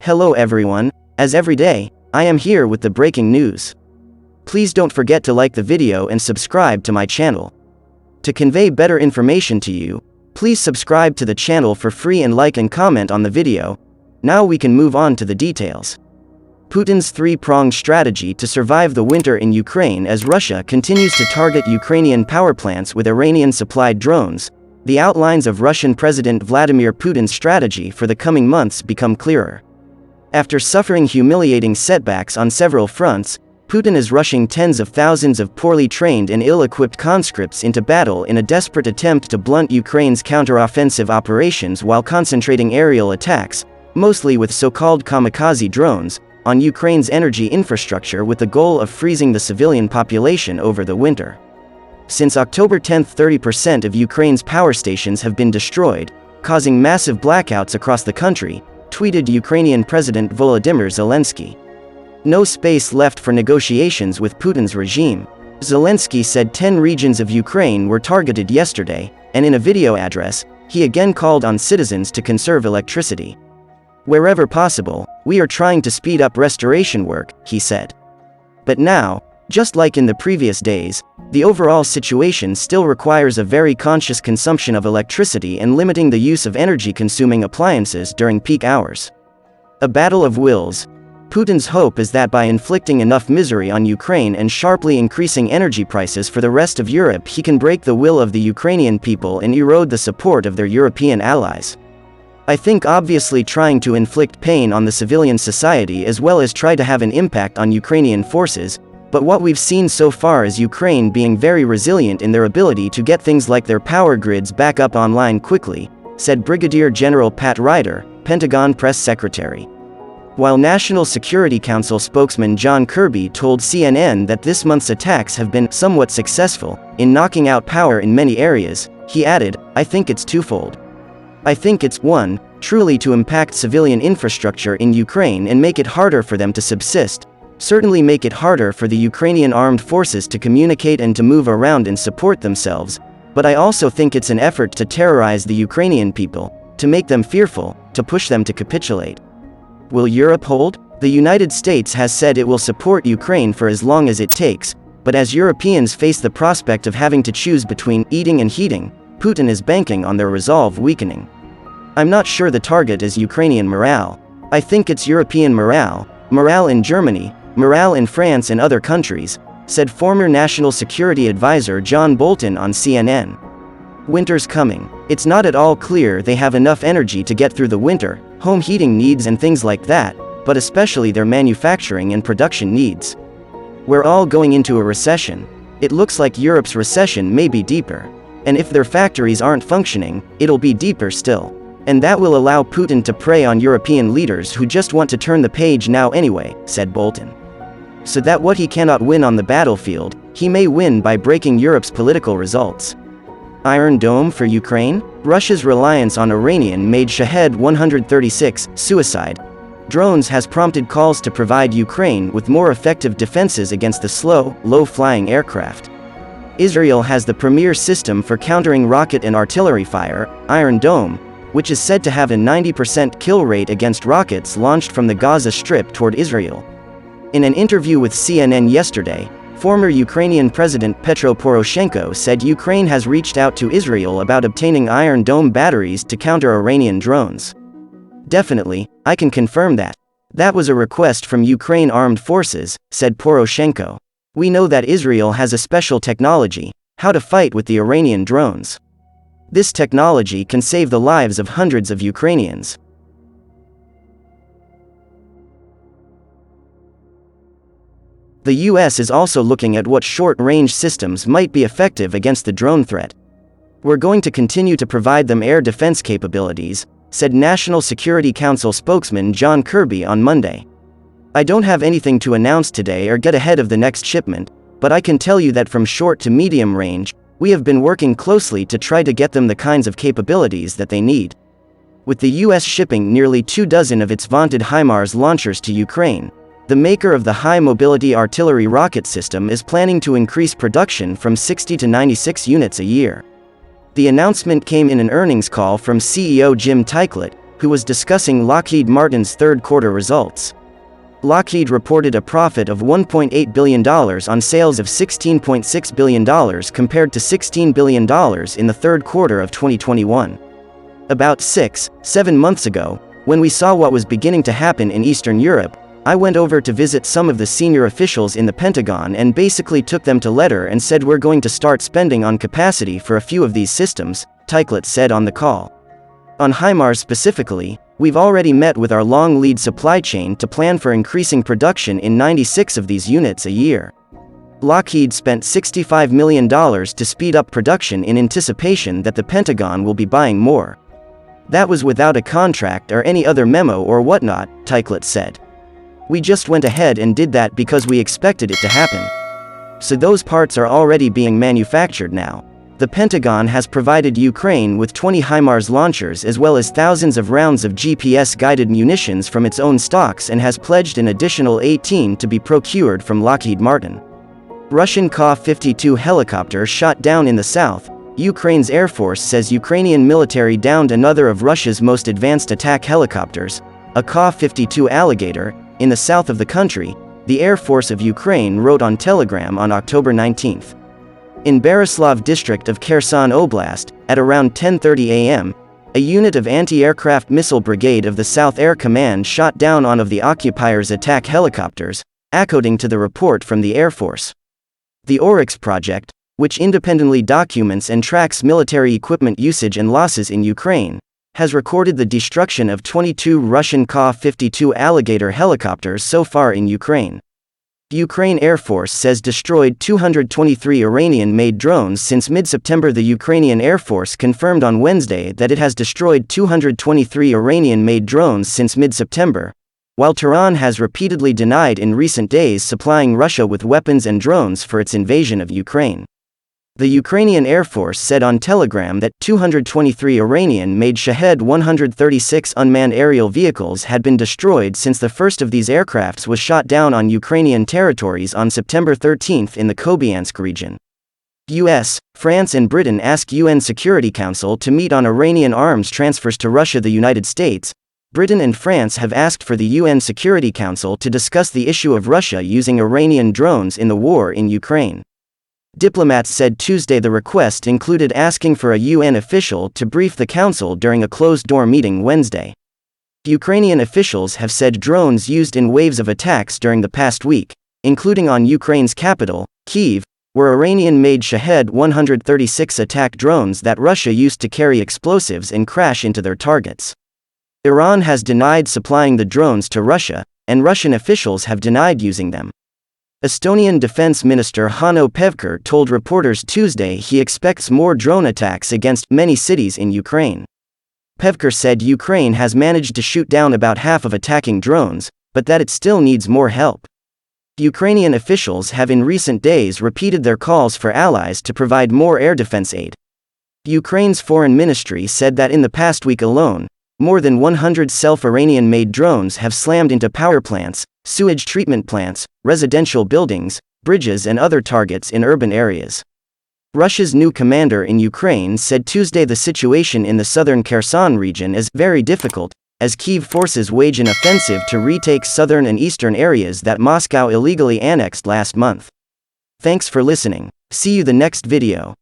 Hello everyone, as every day, I am here with the breaking news. Please don't forget to like the video and subscribe to my channel. To convey better information to you, please subscribe to the channel for free and like and comment on the video. Now we can move on to the details. Putin's three-pronged strategy to survive the winter in Ukraine as Russia continues to target Ukrainian power plants with Iranian-supplied drones. The outlines of Russian President Vladimir Putin's strategy for the coming months become clearer. After suffering humiliating setbacks on several fronts, Putin is rushing tens of thousands of poorly trained and ill-equipped conscripts into battle in a desperate attempt to blunt Ukraine's counter-offensive operations while concentrating aerial attacks, mostly with so-called kamikaze drones, on Ukraine's energy infrastructure with the goal of freezing the civilian population over the winter. Since October 10, 30% of Ukraine's power stations have been destroyed, causing massive blackouts across the country, tweeted Ukrainian President Volodymyr Zelensky. No space left for negotiations with Putin's regime. Zelensky said 10 regions of Ukraine were targeted yesterday, and in a video address, he again called on citizens to conserve electricity. Wherever possible, we are trying to speed up restoration work, he said. But now, just like in the previous days, the overall situation still requires a very conscious consumption of electricity and limiting the use of energy-consuming appliances during peak hours. A battle of wills. Putin's hope is that by inflicting enough misery on Ukraine and sharply increasing energy prices for the rest of Europe, he can break the will of the Ukrainian people and erode the support of their European allies. I think obviously trying to inflict pain on the civilian society as well as try to have an impact on Ukrainian forces, but what we've seen so far is Ukraine being very resilient in their ability to get things like their power grids back up online quickly, said Brigadier General Pat Ryder, Pentagon press secretary. While National Security Council spokesman John Kirby told CNN that this month's attacks have been somewhat successful in knocking out power in many areas, he added, "I think it's twofold. I think it's, one, truly to impact civilian infrastructure in Ukraine and make it harder for them to subsist, certainly make it harder for the Ukrainian armed forces to communicate and to move around and support themselves, but I also think it's an effort to terrorize the Ukrainian people, to make them fearful, to push them to capitulate." Will Europe hold? The United States has said it will support Ukraine for as long as it takes, but as Europeans face the prospect of having to choose between eating and heating, Putin is banking on their resolve weakening. "I'm not sure the target is Ukrainian morale. I think it's European morale, morale in Germany, morale in France and other countries," said former National Security Advisor John Bolton on CNN. Winter's coming. It's not at all clear they have enough energy to get through the winter, home heating needs and things like that, but especially their manufacturing and production needs. We're all going into a recession. It looks like Europe's recession may be deeper. And if their factories aren't functioning, it'll be deeper still. And that will allow Putin to prey on European leaders who just want to turn the page now anyway, said Bolton. So that what he cannot win on the battlefield, he may win by breaking Europe's political results. Iron Dome for Ukraine? Russia's reliance on Iranian-made Shahed 136 suicide drones has prompted calls to provide Ukraine with more effective defenses against the slow, low-flying aircraft. Israel has the premier system for countering rocket and artillery fire, Iron Dome, which is said to have a 90% kill rate against rockets launched from the Gaza Strip toward Israel. In an interview with CNN yesterday, former Ukrainian President Petro Poroshenko said Ukraine has reached out to Israel about obtaining Iron Dome batteries to counter Iranian drones. "Definitely, I can confirm that. That was a request from Ukraine armed forces," said Poroshenko. "We know that Israel has a special technology, how to fight with the Iranian drones. This technology can save the lives of hundreds of Ukrainians." The US is also looking at what short-range systems might be effective against the drone threat. "We're going to continue to provide them air defense capabilities," said National Security Council spokesman John Kirby on Monday. "I don't have anything to announce today or get ahead of the next shipment, but I can tell you that from short to medium range, we have been working closely to try to get them the kinds of capabilities that they need." With the US shipping nearly 24 of its vaunted HIMARS launchers to Ukraine, the maker of the high-mobility artillery rocket system is planning to increase production from 60 to 96 units a year. The announcement came in an earnings call from CEO Jim Teichlet, who was discussing Lockheed Martin's third quarter results. Lockheed reported a profit of $1.8 billion on sales of $16.6 billion compared to $16 billion in the third quarter of 2021. About 6-7 months ago, when we saw what was beginning to happen in Eastern Europe, I went over to visit some of the senior officials in the Pentagon and basically took them to letter and said we're going to start spending on capacity for a few of these systems, Teichlet said on the call. On HIMARS specifically, we've already met with our long lead supply chain to plan for increasing production in 96 of these units a year. Lockheed spent $65 million to speed up production in anticipation that the Pentagon will be buying more. That was without a contract or any other memo or whatnot, Teichlet said. We just went ahead and did that because we expected it to happen. So those parts are already being manufactured now. The Pentagon has provided Ukraine with 20 HIMARS launchers as well as thousands of rounds of GPS-guided munitions from its own stocks and has pledged an additional 18 to be procured from Lockheed Martin. Russian Ka-52 helicopter shot down in the south. Ukraine's Air Force says Ukrainian military downed another of Russia's most advanced attack helicopters, a Ka-52 Alligator, in the south of the country, the Air Force of Ukraine wrote on Telegram on October 19. In Berislav district of Kherson Oblast, at around 10:30 a.m., a unit of anti-aircraft missile brigade of the South Air Command shot down one of the occupiers' attack helicopters, according to the report from the Air Force. The Oryx project, which independently documents and tracks military equipment usage and losses in Ukraine, has recorded the destruction of 22 Russian Ka-52 Alligator helicopters so far in Ukraine. Ukraine Air Force says destroyed 223 Iranian-made drones since mid-September. The Ukrainian Air Force confirmed on Wednesday that it has destroyed 223 Iranian-made drones since mid-September, while Tehran has repeatedly denied in recent days supplying Russia with weapons and drones for its invasion of Ukraine. The Ukrainian Air Force said on Telegram that 223 Iranian-made Shahed 136 unmanned aerial vehicles had been destroyed since the first of these aircrafts was shot down on Ukrainian territories on September 13 in the Kobiansk region. US, France and Britain ask UN Security Council to meet on Iranian arms transfers to Russia. The United States, Britain and France have asked for the UN Security Council to discuss the issue of Russia using Iranian drones in the war in Ukraine. Diplomats said Tuesday the request included asking for a UN official to brief the council during a closed-door meeting Wednesday. Ukrainian officials have said drones used in waves of attacks during the past week, including on Ukraine's capital, Kyiv, were Iranian-made Shahed 136 attack drones that Russia used to carry explosives and crash into their targets. Iran has denied supplying the drones to Russia, and Russian officials have denied using them. Estonian Defense Minister Hanno Pevkur told reporters Tuesday he expects more drone attacks against many cities in Ukraine. Pevkur said Ukraine has managed to shoot down about half of attacking drones, but that it still needs more help. Ukrainian officials have in recent days repeated their calls for allies to provide more air defense aid. Ukraine's foreign ministry said that in the past week alone, more than 100 self-Iranian-made drones have slammed into power plants, sewage treatment plants, residential buildings, bridges and other targets in urban areas. Russia's new commander in Ukraine said Tuesday the situation in the southern Kherson region is very difficult, as Kyiv forces wage an offensive to retake southern and eastern areas that Moscow illegally annexed last month. Thanks for listening. See you the next video.